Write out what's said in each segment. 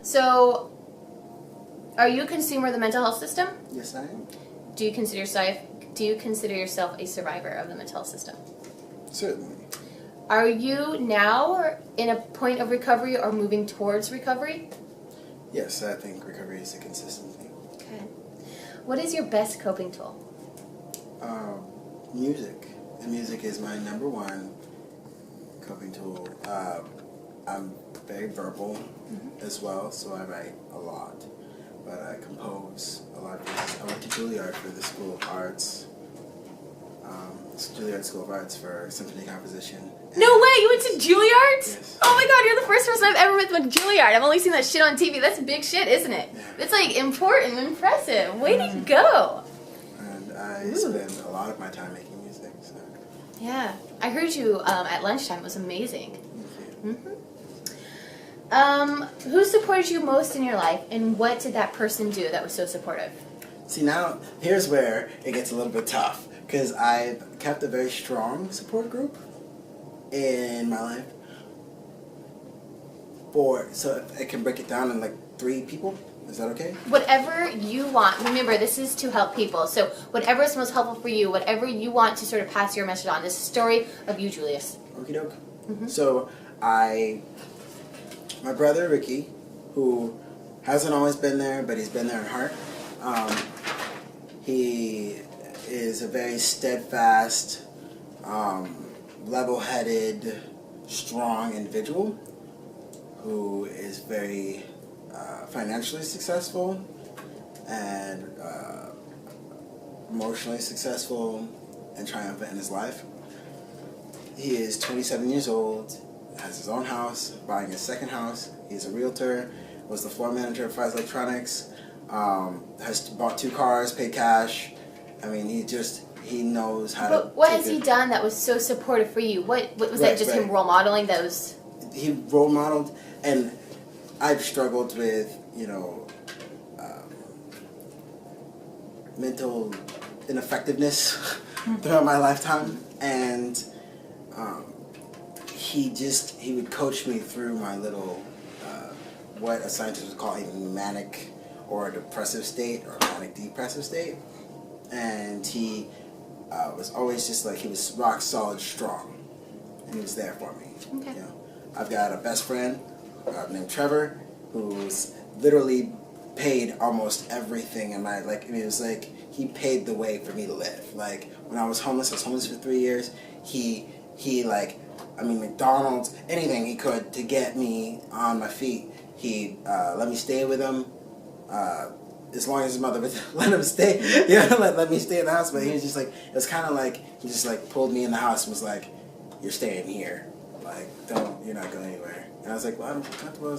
So, are you a consumer of the mental health system? Yes, I am. Do you consider yourself a survivor of the mental health system? Certainly. Are you now in a point of recovery or moving towards recovery? Yes, I think recovery is a consistent thing. Okay. What is your best coping tool? Music. And music is my number one coping tool. I'm very verbal as well, so I write a lot. But I compose a lot of pieces. I went to Juilliard for the School of Arts. Juilliard School of Arts for symphony composition. No way! You went to Juilliard? Yes. Oh my god, you're the first person I've ever met with Juilliard. I've only seen that shit on TV. That's big shit, isn't it? Yeah. It's like important, impressive. Way to go! And I spend a lot of my time making music. So. Yeah. I heard you at lunchtime. It was amazing. Thank you. Who supported you most in your life, and what did that person do that was so supportive? See, now, here's where it gets a little bit tough. Because I've kept a very strong support group in my life. So I can break it down in like 3 people. Is that okay? Whatever you want. Remember, this is to help people. So whatever is most helpful for you, whatever you want to sort of pass your message on. This is a story of you, Julius. Okie doke. So my brother Ricky, who hasn't always been there, but he's been there in heart. He is a very steadfast, level-headed, strong individual who is very financially successful and emotionally successful and triumphant in his life. He is 27 years old, has his own house, buying his second house. He's a realtor, was the floor manager of Fry's Electronics, has bought 2 cars, paid cash. I mean, he knows how to... But what has he done that was so supportive for you? What was that just him role modeling those... He role modeled, and I've struggled with, mental ineffectiveness throughout my lifetime, and he would coach me through my little, what a scientist would call a manic or depressive state, or manic depressive state, and he was always just like, he was rock solid strong, and he was there for me. Okay. I've got a best friend named Trevor, who's literally paid almost everything in my, it was like, he paid the way for me to live. Like, when I was homeless for 3 years, he McDonald's, anything he could to get me on my feet. He let me stay with him, as long as his mother would let him stay, let me stay in the house. But he was just like, it was kind of like, he just like pulled me in the house and was like, you're staying here. Like, you're not going anywhere. And I was like, well, I'm comfortable.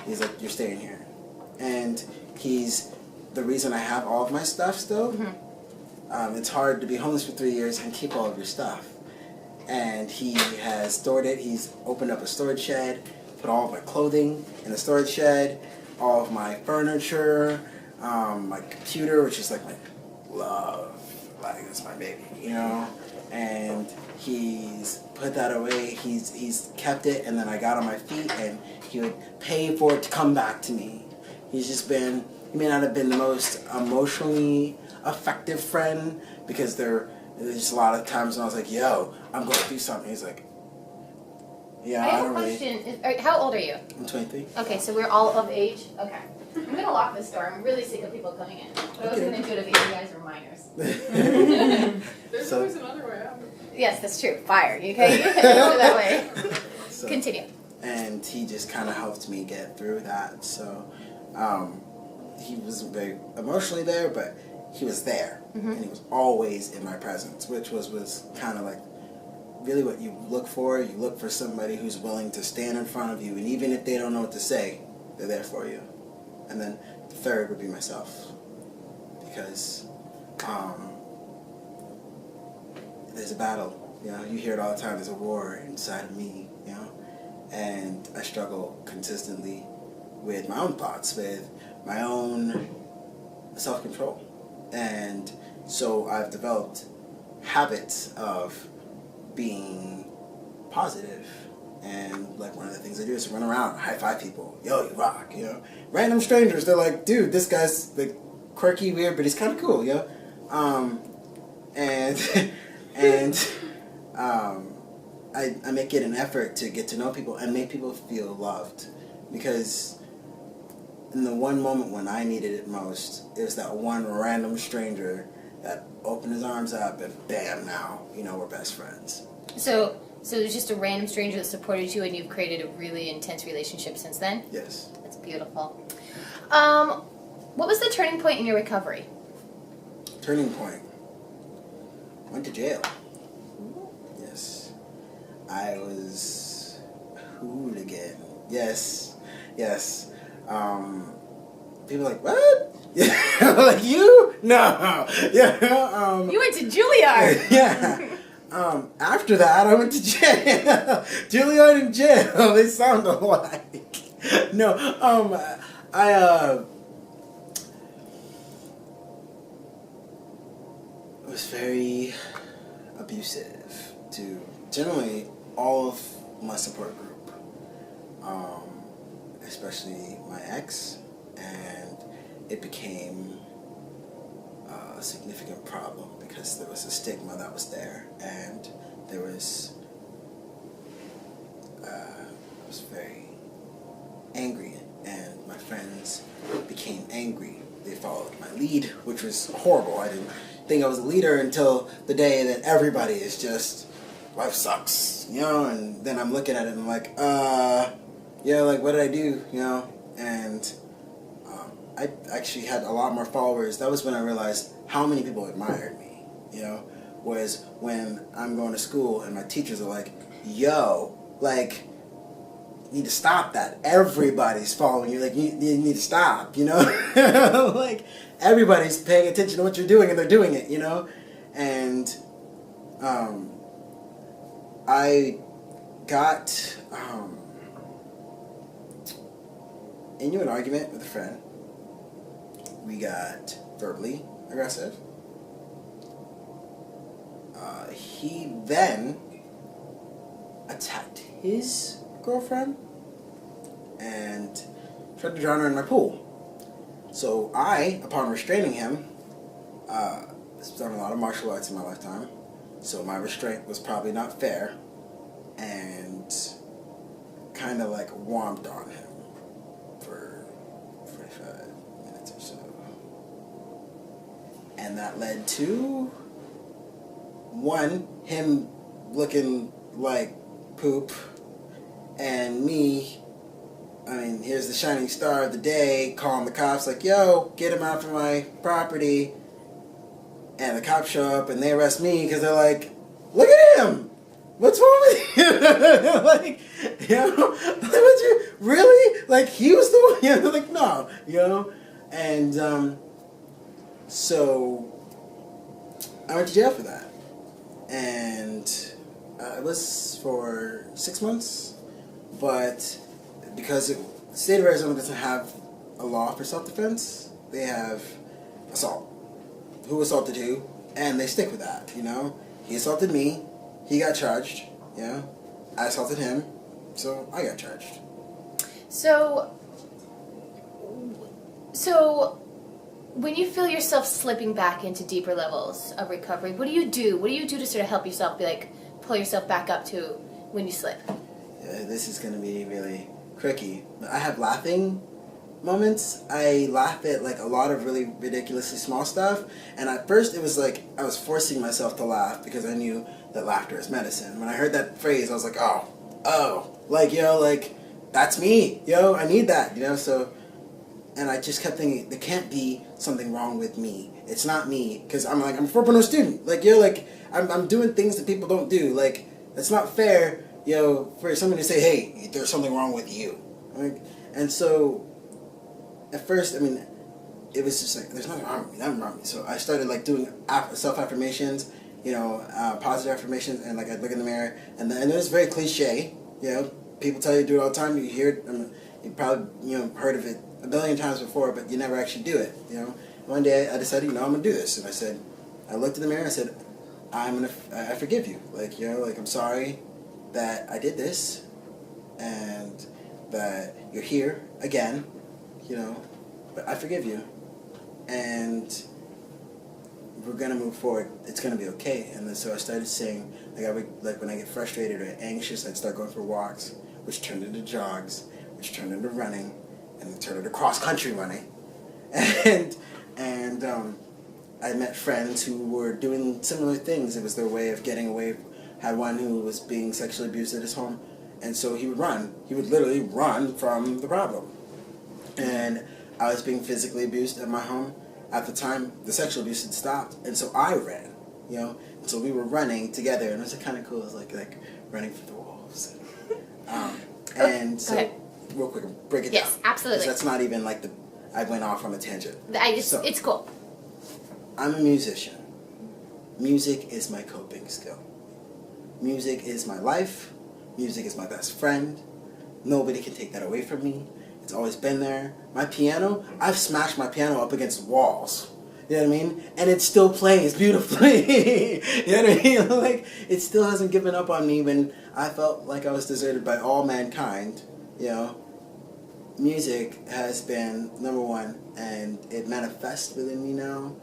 He's like, you're staying here. And he's the reason I have all of my stuff still. It's hard to be homeless for 3 years and keep all of your stuff. And he has stored it. He's opened up a storage shed, put all of my clothing in the storage shed, all of my furniture, my computer, which is like my love. Like, it's my baby, and he's put that away. He's kept it, and then I got on my feet, and he would pay for it to come back to me. He may not have been the most emotionally effective friend, because there's just a lot of times when I was like, yo, I'm going to do something. He's like, yeah, I have a question. How old are you? I'm 23. Okay, so we're all of age? Okay. I'm going to lock this door. I'm really sick of people coming in. But I wasn't going to do it if you guys were minors. There's always another way out. Yes, that's true. Fire. Okay? You can go that way. So, continue. And he just kind of helped me get through that. So he wasn't very emotionally there, but he was there. And he was always in my presence, which was kind of like really what you look for. You look for somebody who's willing to stand in front of you, and even if they don't know what to say, they're there for you. And then the third would be myself, because there's a battle. You hear it all the time. There's a war inside of me. And I struggle consistently with my own thoughts, with my own self-control. And so I've developed habits of being positive And like one of the things I do is run around, high five people. Yo, you rock, you know. Random strangers, they're like, dude, this guy's like quirky, weird, but he's kind of cool, you know. And and I make it an effort to get to know people and make people feel loved, because in the one moment when I needed it most, it was that one random stranger that opened his arms up and bam, now, you know, we're best friends. So it was just a random stranger that supported you, and you've created a really intense relationship since then? Yes. That's beautiful. What was the turning point in your recovery? Turning point. Went to jail. Yes. I was a hooligan. Yes. People are like, what? Yeah. Like, you? No. Yeah. You went to Juilliard. Yeah. After that, I went to jail. Juilliard in jail. They sound alike. No. I was very abusive to generally all of my support group, especially my ex, and it became a significant problem because there was a stigma that was there, and there was I was very angry, and my friends became angry. They followed my lead, which was horrible. I didn't think I was a leader until the day that everybody is just, life sucks, you know, and then I'm looking at it and I'm like, yeah, like, what did I do, you know, and I actually had a lot more followers. That was when I realized how many people admired me, you know, was when I'm going to school and my teachers are like, yo, like, you need to stop that. Everybody's following you. Like, you need to stop, you know? Like, everybody's paying attention to what you're doing, and they're doing it, you know? And I got into an argument with a friend. We got verbally aggressive. He then attacked his girlfriend and tried to drown her in my pool. So I, upon restraining him, I've done a lot of martial arts in my lifetime, so my restraint was probably not fair, and kind of like whomped on him for 45 minutes or so. And that led to, one, him looking like poop, and me, I mean, here's the shining star of the day, calling the cops like, yo, get him out from my property. And the cops show up and they arrest me because they're like, look at him! What's wrong with you? Like, you know, like, what you, really? Like, he was the one? You know, like, no, you know? And, so, I went to jail for that. And it was for 6 months, but because the state of Arizona doesn't have a law for self-defense, they have assault. Who assaulted who, and they stick with that, you know? He assaulted me, he got charged, you know? I assaulted him, so I got charged. So when you feel yourself slipping back into deeper levels of recovery, what do you do? What do you do to sort of help yourself, be like, pull yourself back up to when you slip? Yeah, this is going to be really tricky. I have laughing moments. I laugh at like a lot of really ridiculously small stuff, and at first it was like I was forcing myself to laugh because I knew that laughter is medicine. When I heard that phrase, I was like, oh, like, you know, like, that's me, yo, I need that, you know. So, and I just kept thinking, there can't be something wrong with me. It's not me, because I'm like, I'm a 4.0 student, like, you're like, I'm doing things that people don't do, like, it's not fair, you know, for someone to say, hey, there's something wrong with you. Like, and so at first, I mean, it was just like, there's nothing wrong with me. So I started like doing self-affirmations, you know, positive affirmations, and like I'd look in the mirror, and it was very cliche, you know, people tell you to do it all the time, you hear it, I mean, you probably, you know, heard of it a billion times before, but you never actually do it, you know. One day I decided, you know, I'm going to do this, and I looked in the mirror, and I said, I forgive you, like, you know, like, I'm sorry that I did this, and that you're here again, but I forgive you, and we're gonna move forward. It's gonna be okay. And then so I started saying, like when I get frustrated or anxious, I'd start going for walks, which turned into jogs, which turned into running, and then turned into cross country running, and I met friends who were doing similar things. It was their way of getting away. Had one who was being sexually abused at his home, and so he would run. He would literally run from the problem. And I was being physically abused at my home. At the time, the sexual abuse had stopped, and so I ran, And so we were running together, and it was kind of cool. It was like running for the wolves. And so, real quick, break it down. Yes, absolutely. That's not even like I went off on a tangent. It's cool. I'm a musician. Music is my coping skill. Music is my life. Music is my best friend. Nobody can take that away from me. It's always been there. My piano, I've smashed my piano up against walls. You know what I mean? And it still plays beautifully. You know what I mean? Like, it still hasn't given up on me when I felt like I was deserted by all mankind. Music has been number one, and it manifests within me now.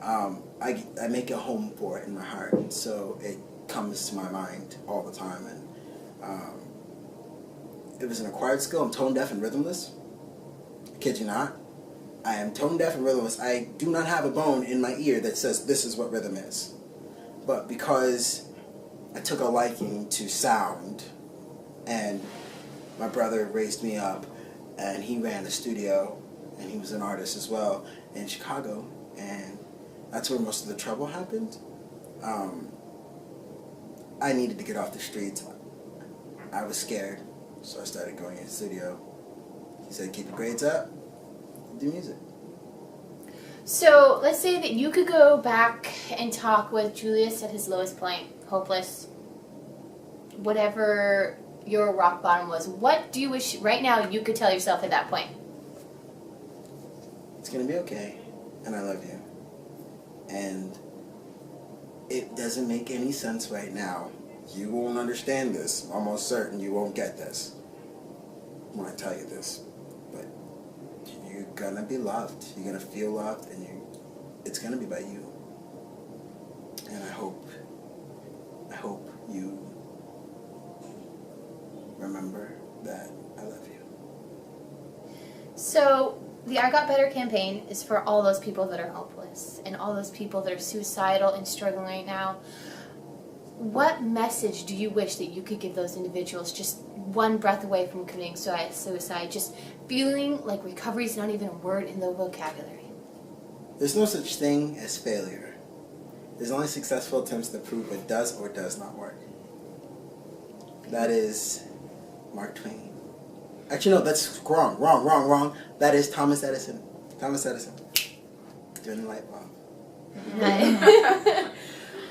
I make a home for it in my heart, and so it comes to my mind all the time. And it was an acquired skill. I'm tone deaf and rhythmless. I kid you not. I am tone deaf and rhythmless. I do not have a bone in my ear that says this is what rhythm is. But because I took a liking to sound, and my brother raised me up, and he ran a studio, and he was an artist as well in Chicago, and that's where most of the trouble happened. I needed to get off the streets. I was scared, so I started going in the studio. He said, keep your grades up, do music. So let's say that you could go back and talk with Julius at his lowest point, hopeless, whatever your rock bottom was. What do you wish right now you could tell yourself at that point? It's going to be okay, and I love you. And it doesn't make any sense right now. You won't understand this. I'm almost certain you won't get this when I tell you this. But you're going to be loved. You're going to feel loved, and it's going to be by you. And I hope you remember that I love you. So the I Got Better campaign is for all those people that are hopeless and all those people that are suicidal and struggling right now. What message do you wish that you could give those individuals just one breath away from committing suicide, just feeling like recovery is not even a word in the vocabulary? There's no such thing as failure. There's only successful attempts to prove what does or does not work. That is Mark Twain. Actually, no, that's wrong. That is Thomas Edison. Doing the light bulb.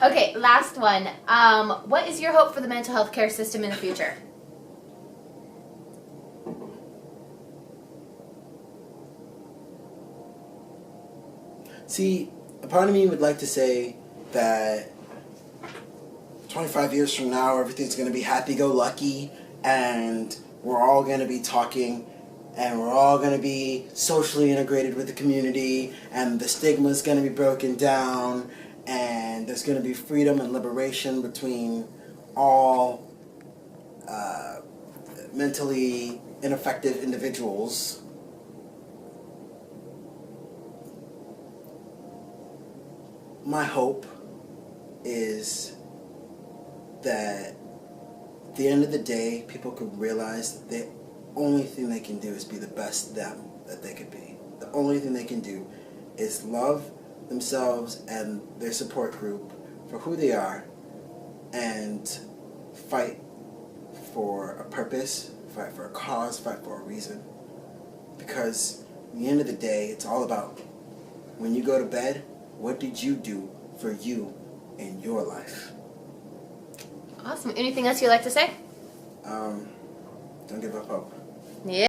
Okay, last one. What is your hope for the mental health care system in the future? See, a part of me would like to say that 25 years from now, everything's going to be happy-go-lucky, and we're all going to be talking, and we're all going to be socially integrated with the community, and the stigma's going to be broken down, and there's going to be freedom and liberation between all mentally ineffective individuals. My hope is that at the end of the day, people could realize that the only thing they can do is be the best them that they could be. The only thing they can do is love themselves and their support group for who they are and fight for a purpose, fight for a cause, fight for a reason. Because at the end of the day, it's all about when you go to bed, what did you do for you in your life? Awesome. Anything else you'd like to say? Don't give up hope. Yeah.